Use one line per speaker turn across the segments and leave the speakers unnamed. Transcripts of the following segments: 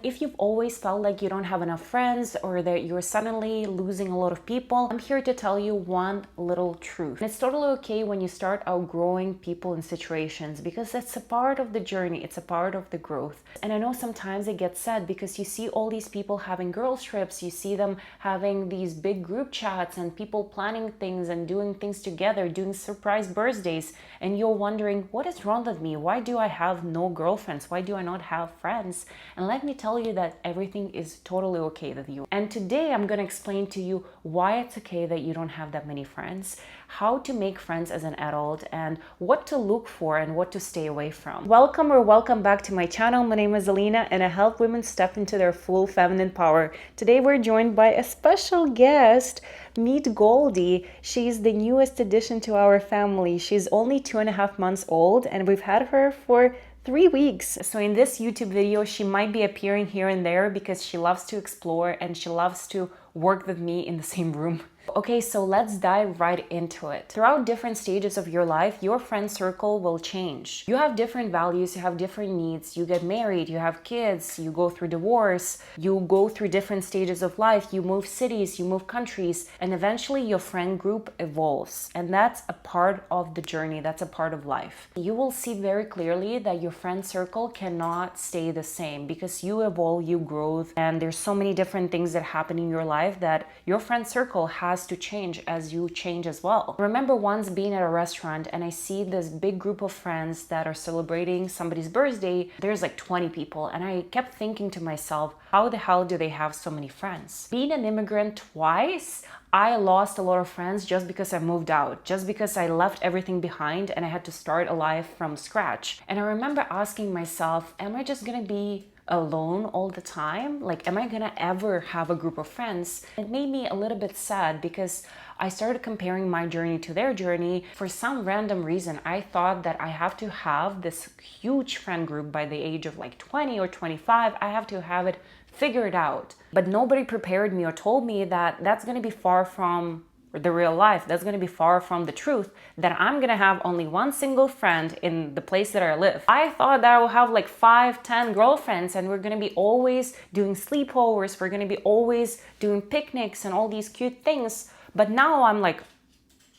If you've always felt like you don't have enough friends or that you're suddenly losing a lot of people, I'm here to tell you one little truth. And it's totally okay when you start outgrowing people and situations, because it's a part of the journey, it's a part of the growth. And I know sometimes it gets sad because you see all these people having girls trips, you see them having these big group chats and people planning things and doing things together, doing surprise birthdays, and you're wondering, what is wrong with me? Why do I have no girlfriends? Why do I not have friends? And let me tell you that everything is totally okay with you. And today I'm going to explain to you why it's okay that you don't have that many friends, how to make friends as an adult, and what to look for and what to stay away from. Welcome back to my channel. My name is Alina and I help women step into their full feminine power. Today we're joined by a special guest. Meet Goldie. She's the newest addition to our family. She's only 2.5 months old and we've had her for 3 weeks. So in this YouTube video, she might be appearing here and there because she loves to explore and she loves to work with me in the same room. Okay, so let's dive right into it. Throughout different stages of your life, your friend circle will change. You have different values, you have different needs, you get married, you have kids, you go through divorce, you go through different stages of life, you move cities, you move countries, and eventually your friend group evolves. And that's a part of the journey, that's a part of life. You will see very clearly that your friend circle cannot stay the same because you evolve, you grow, and there's so many different things that happen in your life that your friend circle has to change as you change as well. I remember once being at a restaurant and I see this big group of friends that are celebrating somebody's birthday. There's like 20 people and I kept thinking to myself, how the hell do they have so many friends? Being an immigrant twice, I lost a lot of friends just because I moved out, just because I left everything behind and I had to start a life from scratch. And I remember asking myself, am I just gonna be alone all the time? Like, am I gonna ever have a group of friends? It made me a little bit sad because I started comparing my journey to their journey. For some random reason, I thought that I have to have this huge friend group by the age of like 20 or 25. I have to have it figured out. But nobody prepared me or told me that that's gonna be far from the real life. That's going to be far from the truth, that I'm going to have only one single friend in the place that I live. I thought that I will have like 5-10 girlfriends and we're going to be always doing sleepovers, we're going to be always doing picnics and all these cute things. But now I'm like,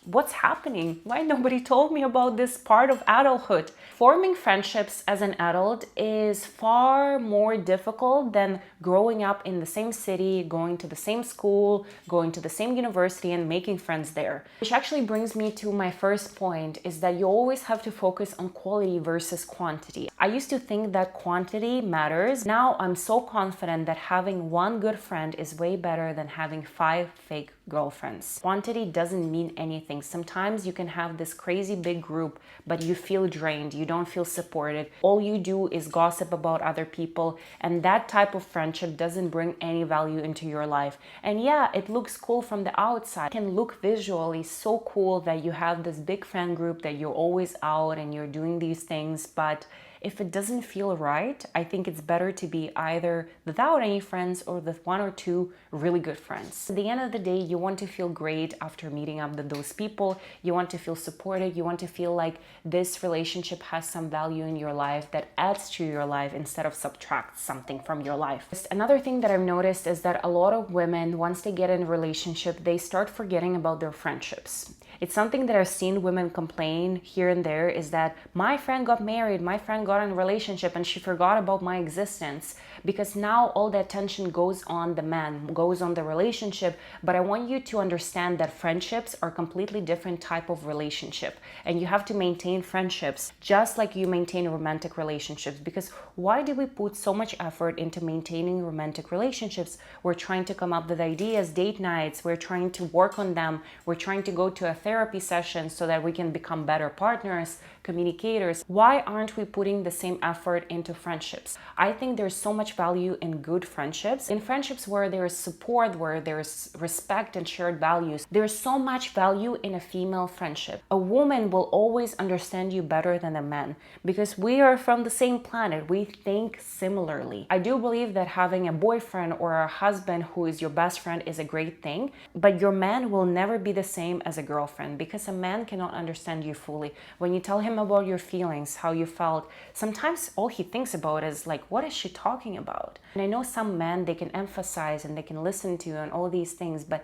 what's happening? Why nobody told me about this part of adulthood? Forming friendships as an adult is far more difficult than growing up in the same city, going to the same school, going to the same university and making friends there. Which actually brings me to my first point, is that you always have to focus on quality versus quantity. I used to think that quantity matters. Now I'm so confident that having one good friend is way better than having 5 fake girlfriends. Quantity doesn't mean anything. Sometimes you can have this crazy big group, but you feel drained, you don't feel supported. All you do is gossip about other people, and that type of friendship doesn't bring any value into your life. And yeah, it looks cool from the outside. It can look visually so cool that you have this big friend group, that you're always out and you're doing these things, but if it doesn't feel right, I think it's better to be either without any friends or with 1 or 2 really good friends. At the end of the day, you want to feel great after meeting up with those people. You want to feel supported. You want to feel like this relationship has some value in your life that adds to your life instead of subtracts something from your life. Another thing that I've noticed is that a lot of women, once they get in a relationship, they start forgetting about their friendships. It's something that I've seen women complain here and there, is that my friend got married, my friend got in a relationship and she forgot about my existence, because now all the attention goes on the man, goes on the relationship. But I want you to understand that friendships are completely different type of relationship, and you have to maintain friendships just like you maintain romantic relationships. Because why do we put so much effort into maintaining romantic relationships? We're trying to come up with ideas, date nights, we're trying to work on them, we're trying to go to a therapy session so that we can become better partners, communicators. Why aren't we putting the same effort into friendships? I think there's so much value in good friendships, in friendships where there is support, where there's respect and shared values. There's so much value in a female friendship. A woman will always understand you better than a man because we are from the same planet. We think similarly. I do believe that having a boyfriend or a husband who is your best friend is a great thing, but your man will never be the same as a girlfriend, because a man cannot understand you fully. When you tell him about your feelings, how you felt, sometimes all he thinks about is like, what is she talking about. And I know some men, they can emphasize and they can listen to and all these things, but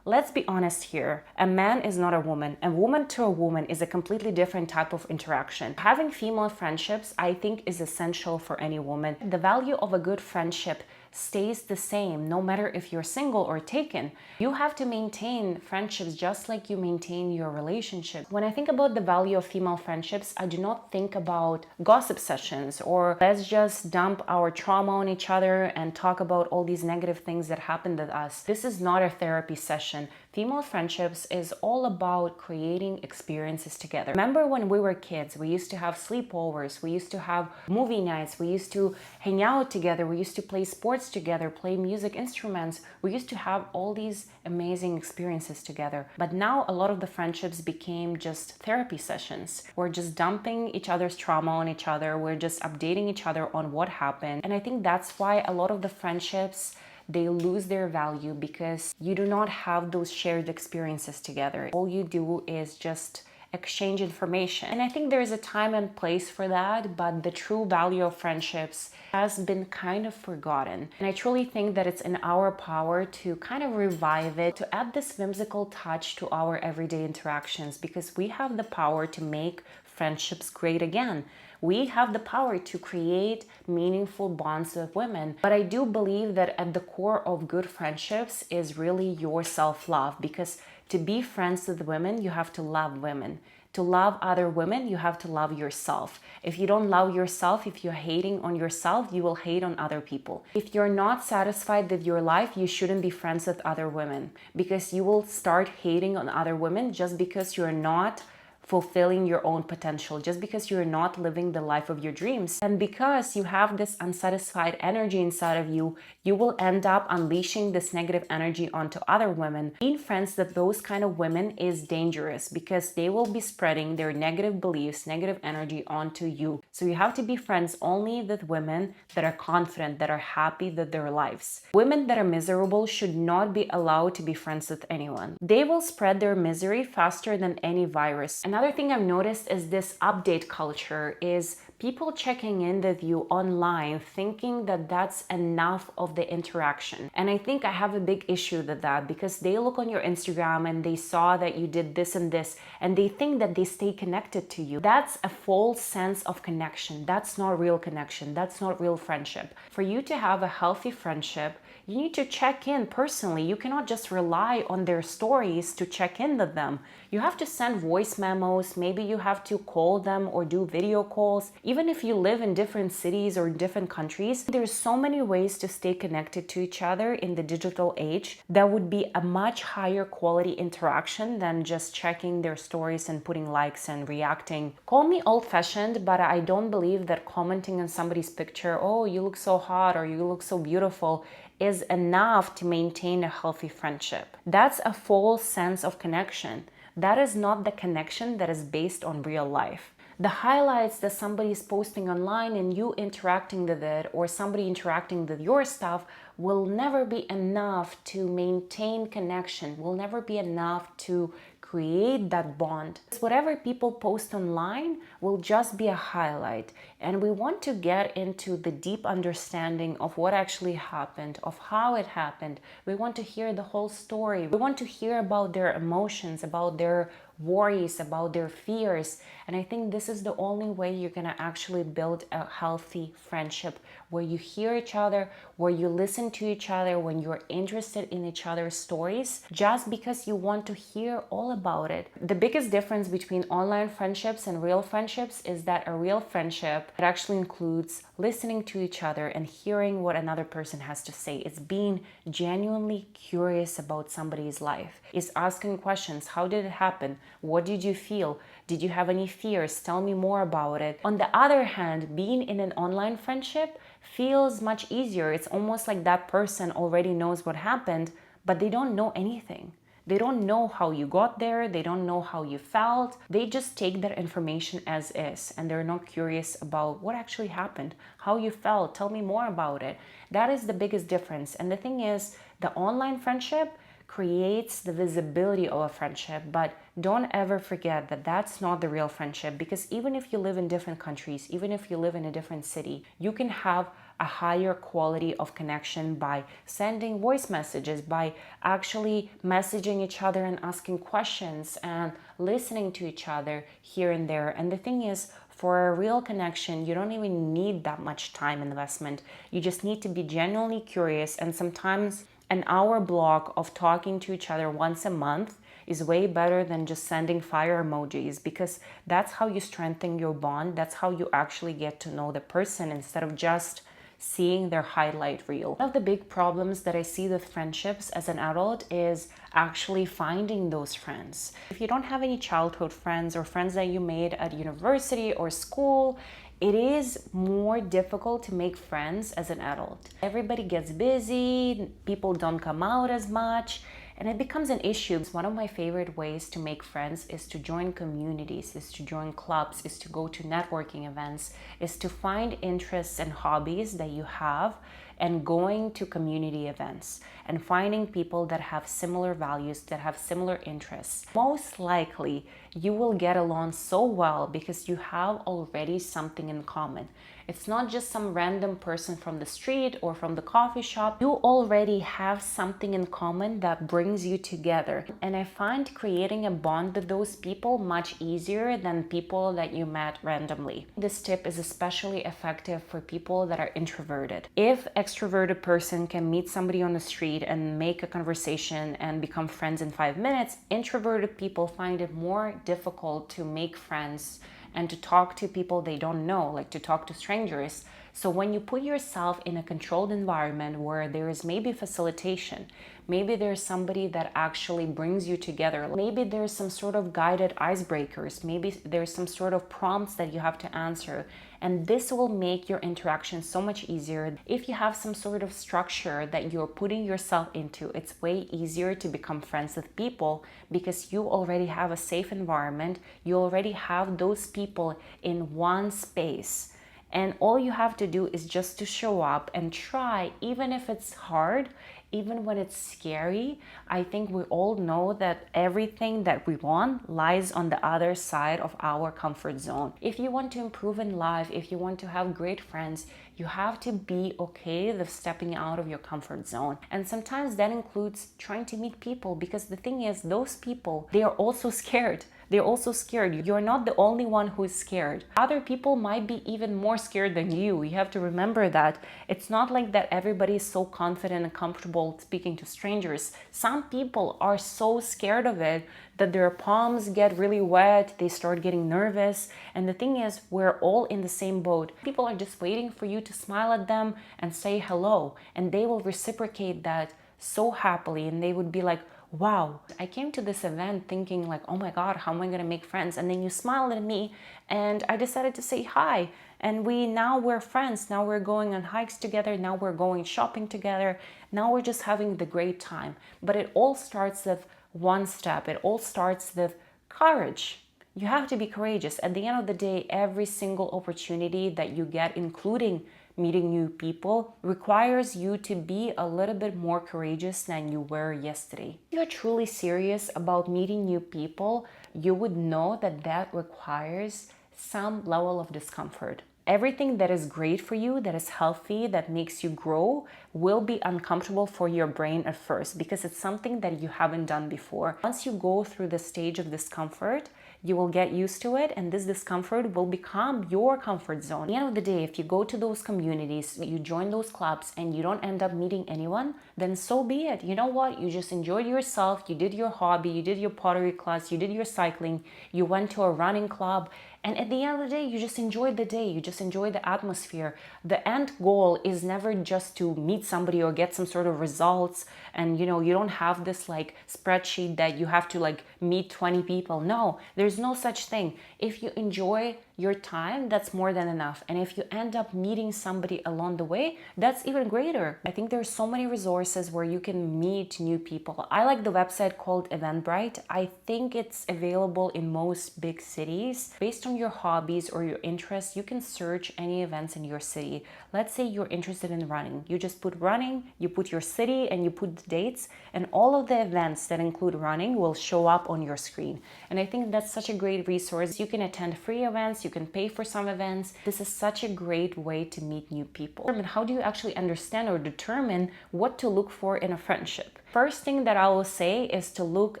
let's be honest here. A man is not a woman. A woman to a woman is a completely different type of interaction. Having female friendships, I think, is essential for any woman. The value of a good friendship stays the same no matter if you're single or taken. You have to maintain friendships just like you maintain your relationship. When I think about the value of female friendships, I do not think about gossip sessions or let's just dump our trauma on each other and talk about all these negative things that happened to us. This is not a therapy session. Female friendships is all about creating experiences together. Remember when we were kids, we used to have sleepovers, we used to have movie nights, we used to hang out together, we used to play sports together, play music instruments. We used to have all these amazing experiences together. But now a lot of the friendships became just therapy sessions. We're just dumping each other's trauma on each other. We're just updating each other on what happened. And I think that's why a lot of the friendships, they lose their value because you do not have those shared experiences together. All you do is just exchange information. And I think there's a time and place for that, but the true value of friendships has been kind of forgotten. And I truly think that it's in our power to kind of revive it, to add this whimsical touch to our everyday interactions, because we have the power to make friendships great again. We have the power to create meaningful bonds with women. But I do believe that at the core of good friendships is really your self-love, because to be friends with women, you have to love women. To love other women, you have to love yourself. If you don't love yourself, if you're hating on yourself, you will hate on other people. If you're not satisfied with your life, you shouldn't be friends with other women, because you will start hating on other women just because you're not fulfilling your own potential, just because you're not living the life of your dreams. And because you have this unsatisfied energy inside of you, you will end up unleashing this negative energy onto other women. Being friends with those kind of women is dangerous because they will be spreading their negative beliefs, negative energy onto you. So you have to be friends only with women that are confident, that are happy with their lives. Women that are miserable should not be allowed to be friends with anyone. They will spread their misery faster than any virus. Another thing I've noticed is this update culture, is people checking in with you online thinking that that's enough of the interaction. And I think I have a big issue with that, because they look on your Instagram and they saw that you did this and this, and they think that they stay connected to you. That's a false sense of connection. That's not real connection. That's not real friendship. For you to have a healthy friendship, you need to check in personally. You cannot just rely on their stories to check in with them. You have to send voice memos. Maybe you have to call them or do video calls. Even if you live in different cities or different countries, there's so many ways to stay connected to each other in the digital age that would be a much higher quality interaction than just checking their stories and putting likes and reacting. Call me old-fashioned, but I don't believe that commenting on somebody's picture, oh, you look so hot or you look so beautiful, is enough to maintain a healthy friendship. That's a false sense of connection. That is not the connection that is based on real life. The highlights that somebody is posting online and you interacting with it, or somebody interacting with your stuff, will never be enough to maintain connection, will never be enough to create that bond. Whatever people post online will just be a highlight, and we want to get into the deep understanding of what actually happened, of how it happened. We want to hear the whole story. We want to hear about their emotions, about their worries, about their fears. And I think this is the only way you're gonna actually build a healthy friendship, where you hear each other, where you listen to each other, when you're interested in each other's stories, just because you want to hear all about it. The biggest difference between online friendships and real friendships is that a real friendship, it actually includes listening to each other and hearing what another person has to say. It's being genuinely curious about somebody's life. It's asking questions. How did it happen? What did you feel? Did you have any fears? Tell me more about it. On the other hand, being in an online friendship feels much easier. It's almost like that person already knows what happened, but they don't know anything. They don't know how you got there. They don't know how you felt. They just take that information as is, and they're not curious about what actually happened, how you felt. Tell me more about it. That is the biggest difference. And the thing is, the online friendship creates the visibility of a friendship, but don't ever forget that that's not the real friendship, because even if you live in different countries, even if you live in a different city, you can have a higher quality of connection by sending voice messages, by actually messaging each other and asking questions and listening to each other here and there. And the thing is, for a real connection, you don't even need that much time investment. You just need to be genuinely curious, and sometimes an hour block of talking to each other once a month is way better than just sending fire emojis, because that's how you strengthen your bond. That's how you actually get to know the person instead of just seeing their highlight reel. One of the big problems that I see with friendships as an adult is actually finding those friends. If you don't have any childhood friends or friends that you made at university or school, it is more difficult to make friends as an adult. Everybody gets busy, people don't come out as much, and it becomes an issue. One of my favorite ways to make friends is to join communities, is to join clubs, is to go to networking events, is to find interests and hobbies that you have and going to community events and finding people that have similar values, that have similar interests. Most likely, you will get along so well because you have already something in common. It's not just some random person from the street or from the coffee shop. You already have something in common that brings you together. And I find creating a bond with those people much easier than people that you met randomly. This tip is especially effective for people that are introverted. If extroverted person can meet somebody on the street and make a conversation and become friends in 5 minutes, introverted people find it more difficult to make friends and to talk to people they don't know, like to talk to strangers. So when you put yourself in a controlled environment where there is maybe facilitation, maybe there's somebody that actually brings you together, maybe there's some sort of guided icebreakers, maybe there's some sort of prompts that you have to answer, and this will make your interaction so much easier. If you have some sort of structure that you're putting yourself into, it's way easier to become friends with people because you already have a safe environment, you already have those people in one space. And all you have to do is just to show up and try, even if it's hard, even when it's scary. I think we all know that everything that we want lies on the other side of our comfort zone. If you want to improve in life, if you want to have great friends, you have to be okay with stepping out of your comfort zone. And sometimes that includes trying to meet people, because the thing is, those people, they are also scared. They're also scared. You're not the only one who is scared. Other people might be even more scared than you. You have to remember that. It's not like that everybody is so confident and comfortable speaking to strangers. Some people are so scared of it that their palms get really wet, they start getting nervous. And the thing is, we're all in the same boat. People are just waiting for you to smile at them and say hello. And they will reciprocate that so happily, and they would be like, wow, I came to this event thinking like, oh my God, how am I gonna make friends? And then you smiled at me and I decided to say hi. And we're friends. Now we're going on hikes together. Now we're going shopping together. Now we're just having the great time. But it all starts with one step. It all starts with courage. You have to be courageous. At the end of the day, every single opportunity that you get, including meeting new people, requires you to be a little bit more courageous than you were yesterday. If you're truly serious about meeting new people, you would know that that requires some level of discomfort. Everything that is great for you, that is healthy, that makes you grow, will be uncomfortable for your brain at first because it's something that you haven't done before. Once you go through the stage of discomfort, you will get used to it, and this discomfort will become your comfort zone. At the end of the day, if you go to those communities, you join those clubs, and you don't end up meeting anyone, then so be it. You know what? You just enjoyed yourself, you did your hobby, you did your pottery class, you did your cycling, you went to a running club, and at the end of the day, you just enjoyed the day, you just enjoyed the atmosphere. The end goal is never just to meet somebody or get some sort of results, and you don't have this like spreadsheet that you have to like meet 20 people. No, there's no such thing. If you enjoy your time, that's more than enough. And if you end up meeting somebody along the way, that's even greater. I think there's so many resources where you can meet new people. I like the website called Eventbrite. I think it's available in most big cities. Based on your hobbies or your interests, you can search any events in your city. Let's say you're interested in running. You just put running, you put your city, and you put the dates, and all of the events that include running will show up on your screen. And I think that's such a great resource. You can attend free events, you can pay for some events. This is such a great way to meet new people. And how do you actually understand or determine what to look for in a friendship? First thing that I will say is to look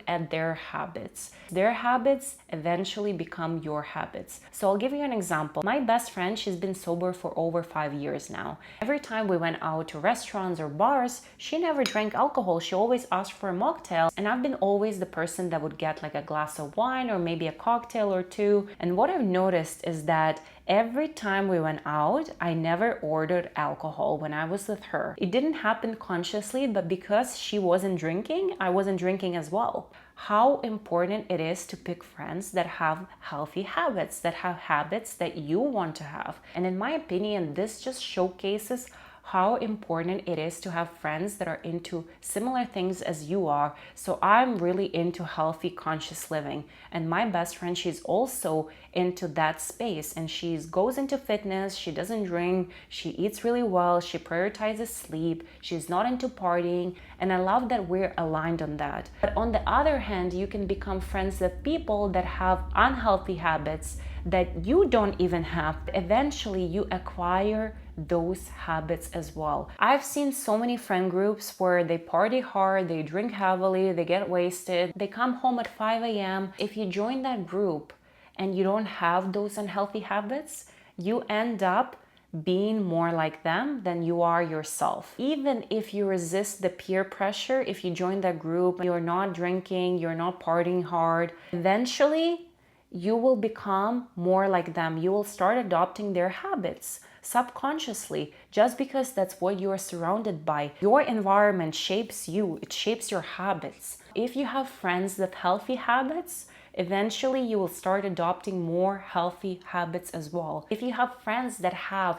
at their habits. Their habits eventually become your habits. So I'll give you an example. My best friend, she's been sober for over 5 years now. Every time we went out to restaurants or bars, she never drank alcohol. She always asked for a mocktail. And I've been always the person that would get like a glass of wine or maybe a cocktail or two. And what I've noticed is that every time we went out, I never ordered alcohol when I was with her. It didn't happen consciously, but because she wasn't drinking, I wasn't drinking as well. How important it is to pick friends that have healthy habits, that have habits that you want to have. And in my opinion, this just showcases how important it is to have friends that are into similar things as you are. So I'm really into healthy, conscious living. And my best friend, she's also into that space. And she goes into fitness, she doesn't drink, she eats really well, she prioritizes sleep, she's not into partying. And I love that we're aligned on that. But on the other hand, you can become friends with people that have unhealthy habits that you don't even have. Eventually, you acquire those habits as well. I've seen so many friend groups where they party hard, they drink heavily, they get wasted, they come home at 5 a.m. If you join that group and you don't have those unhealthy habits, you end up being more like them than you are yourself. Even if you resist the peer pressure, if you join that group, you're not drinking, you're not partying hard, eventually you will become more like them. You will start adopting their habits subconsciously, just because that's what you are surrounded by. Your environment shapes you, it shapes your habits. If you have friends with healthy habits, eventually you will start adopting more healthy habits as well. If you have friends that have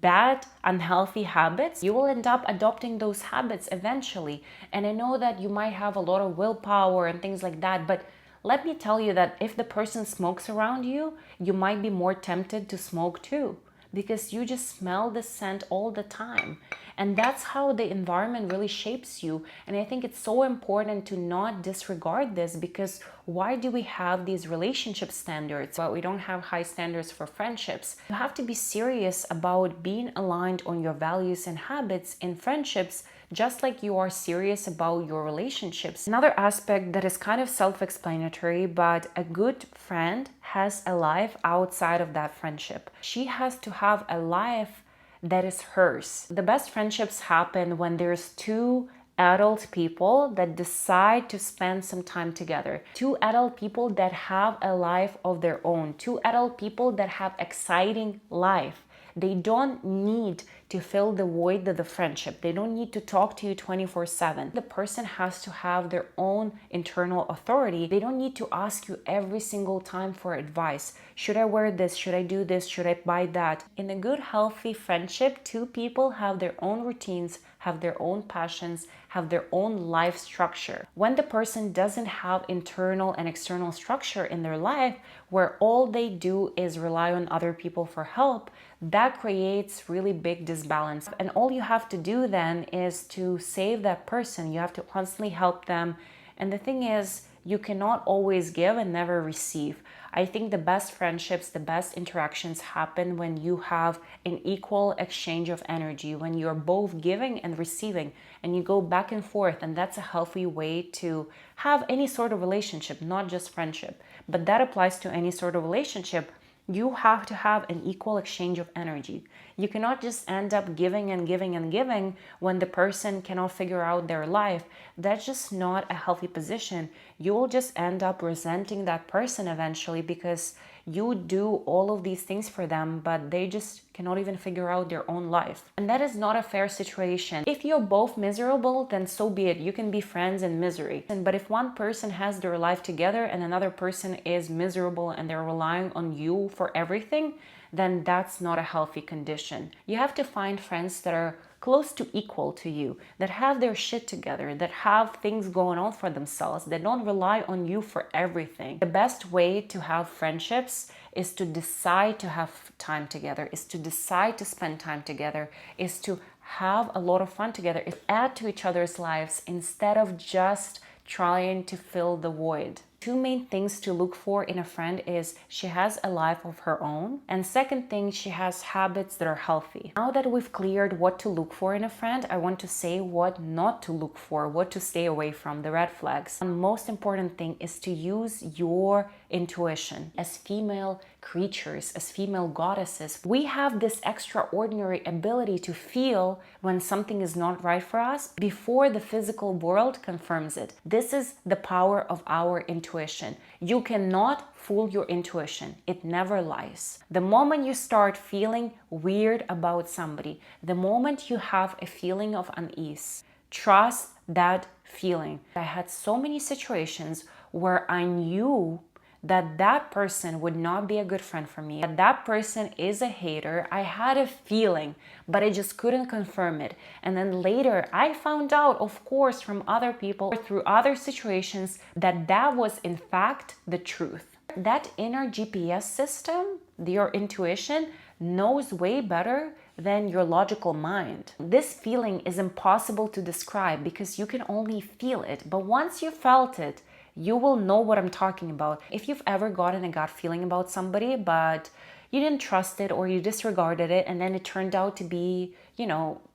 bad, unhealthy habits, you will end up adopting those habits eventually. And I know that you might have a lot of willpower and things like that, but let me tell you that if the person smokes around you, you might be more tempted to smoke too, because you just smell the scent all the time. And that's how the environment really shapes you. And I think it's so important to not disregard this, because why do we have these relationship standards, but we don't have high standards for friendships? You have to be serious about being aligned on your values and habits in friendships, just like you are serious about your relationships. Another aspect that is kind of self-explanatory, but a good friend has a life outside of that friendship. She has to have a life that is hers. The best friendships happen when there's two adult people that decide to spend some time together. Two adult people that have a life of their own. Two adult people that have exciting life. They don't need to fill the void of the friendship. They don't need to talk to you 24/7. The person has to have their own internal authority. They don't need to ask you every single time for advice. Should I wear this? Should I do this? Should I buy that? In a good, healthy friendship, two people have their own routines, have their own passions, have their own life structure. When the person doesn't have internal and external structure in their life, where all they do is rely on other people for help, that creates really big disbalance. And all you have to do then is to save that person. You have to constantly help them. And the thing is, you cannot always give and never receive. I think the best friendships, the best interactions happen when you have an equal exchange of energy, when you're both giving and receiving, and you go back and forth. And that's a healthy way to have any sort of relationship, not just friendship. But that applies to any sort of relationship. You have to have an equal exchange of energy. You cannot just end up giving and giving and giving when the person cannot figure out their life. That's just not a healthy position. You will just end up resenting that person eventually, because you do all of these things for them, but they just cannot even figure out their own life. And that is not a fair situation. If you're both miserable, then so be it. You can be friends in misery. But if one person has their life together and another person is miserable and they're relying on you for everything, then that's not a healthy condition. You have to find friends that are close to equal to you, that have their shit together, that have things going on for themselves, that don't rely on you for everything. The best way to have friendships is to decide to have time together, is to decide to spend time together, is to have a lot of fun together, is add to each other's lives instead of just trying to fill the void. Two main things to look for in a friend is she has a life of her own, and second thing, she has habits that are healthy. Now that we've cleared what to look for in a friend, I want to say what not to look for, what to stay away from, the red flags. The most important thing is to use your intuition. As female creatures, as female goddesses, we have this extraordinary ability to feel when something is not right for us before the physical world confirms it. This is the power of our intuition. You cannot fool your intuition. It never lies. The moment you start feeling weird about somebody, the moment you have a feeling of unease, trust that feeling. I had so many situations where I knew that person would not be a good friend for me, that person is a hater. I had a feeling, but I just couldn't confirm it. And then later I found out, of course, from other people, through other situations, that was in fact the truth. That inner GPS system, your intuition, knows way better than your logical mind. This feeling is impossible to describe because you can only feel it. But once you felt it, you will know what I'm talking about. If you've ever gotten a gut feeling about somebody, but you didn't trust it or you disregarded it, and then it turned out to be,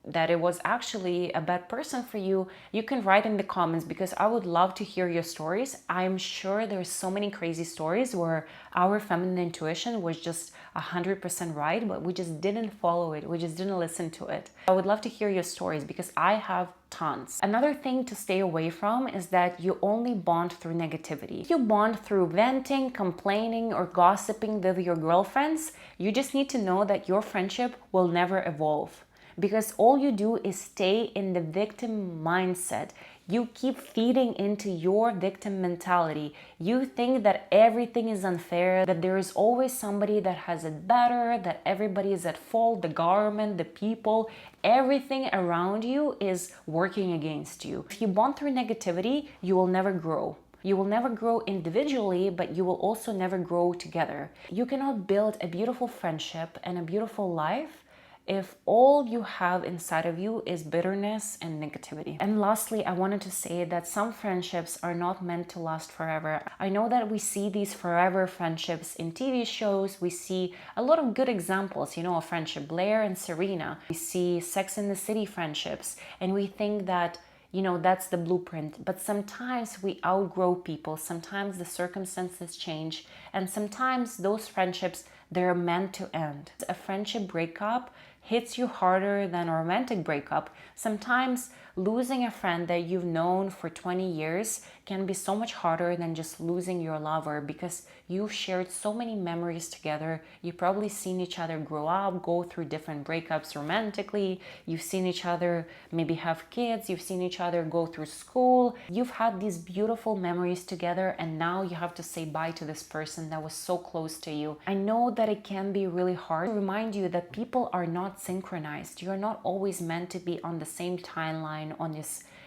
that it was actually a bad person for you, you can write in the comments because I would love to hear your stories. I'm sure there's so many crazy stories where our feminine intuition was just 100% right, but we just didn't follow it. We just didn't listen to it. I would love to hear your stories because I have tons. Another thing to stay away from is that you only bond through negativity. If you bond through venting, complaining, or gossiping with your girlfriends, you just need to know that your friendship will never evolve. Because all you do is stay in the victim mindset. You keep feeding into your victim mentality. You think that everything is unfair, that there is always somebody that has it better, that everybody is at fault, the government, the people, everything around you is working against you. If you bond through negativity, you will never grow. You will never grow individually, but you will also never grow together. You cannot build a beautiful friendship and a beautiful life if all you have inside of you is bitterness and negativity. And lastly, I wanted to say that some friendships are not meant to last forever. I know that we see these forever friendships in TV shows. We see a lot of good examples, of friendship, Blair and Serena. We see Sex and the City friendships, and we think that that's the blueprint. But sometimes we outgrow people. Sometimes the circumstances change. And sometimes those friendships, they're meant to end. A friendship breakup hits you harder than a romantic breakup. Sometimes losing a friend that you've known for 20 years can be so much harder than just losing your lover because you've shared so many memories together. You've probably seen each other grow up, go through different breakups romantically. You've seen each other maybe have kids. You've seen each other go through school. You've had these beautiful memories together, and now you have to say bye to this person that was so close to you. I know that it can be really hard to remind you that people are not synchronized. You're not always meant to be on the same timeline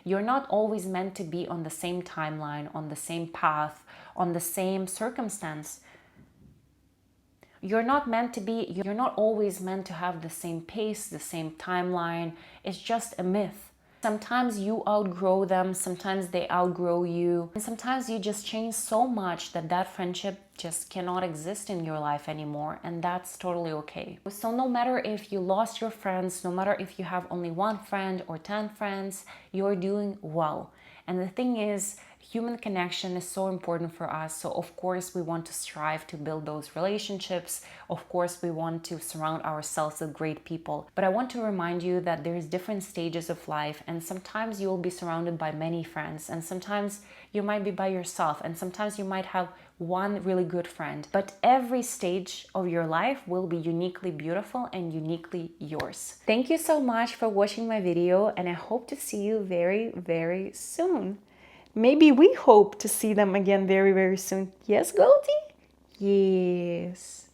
You're not always meant to be on the same timeline, on the same path, on the same circumstance. You're not always meant to have the same pace, the same timeline. It's just a myth. Sometimes you outgrow them, sometimes they outgrow you, and sometimes you just change so much that friendship just cannot exist in your life anymore, and that's totally okay. So no matter if you lost your friends, no matter if you have only one friend or 10 friends, you're doing well. And the thing is, human connection is so important for us. So of course we want to strive to build those relationships. Of course we want to surround ourselves with great people. But I want to remind you that there's different stages of life, and sometimes you will be surrounded by many friends, and sometimes you might be by yourself, and sometimes you might have one really good friend. But every stage of your life will be uniquely beautiful and uniquely yours. Thank you so much for watching my video, and I hope to see you very, very soon. Maybe we hope to see them again very, very soon. Yes, Goldie? Yes.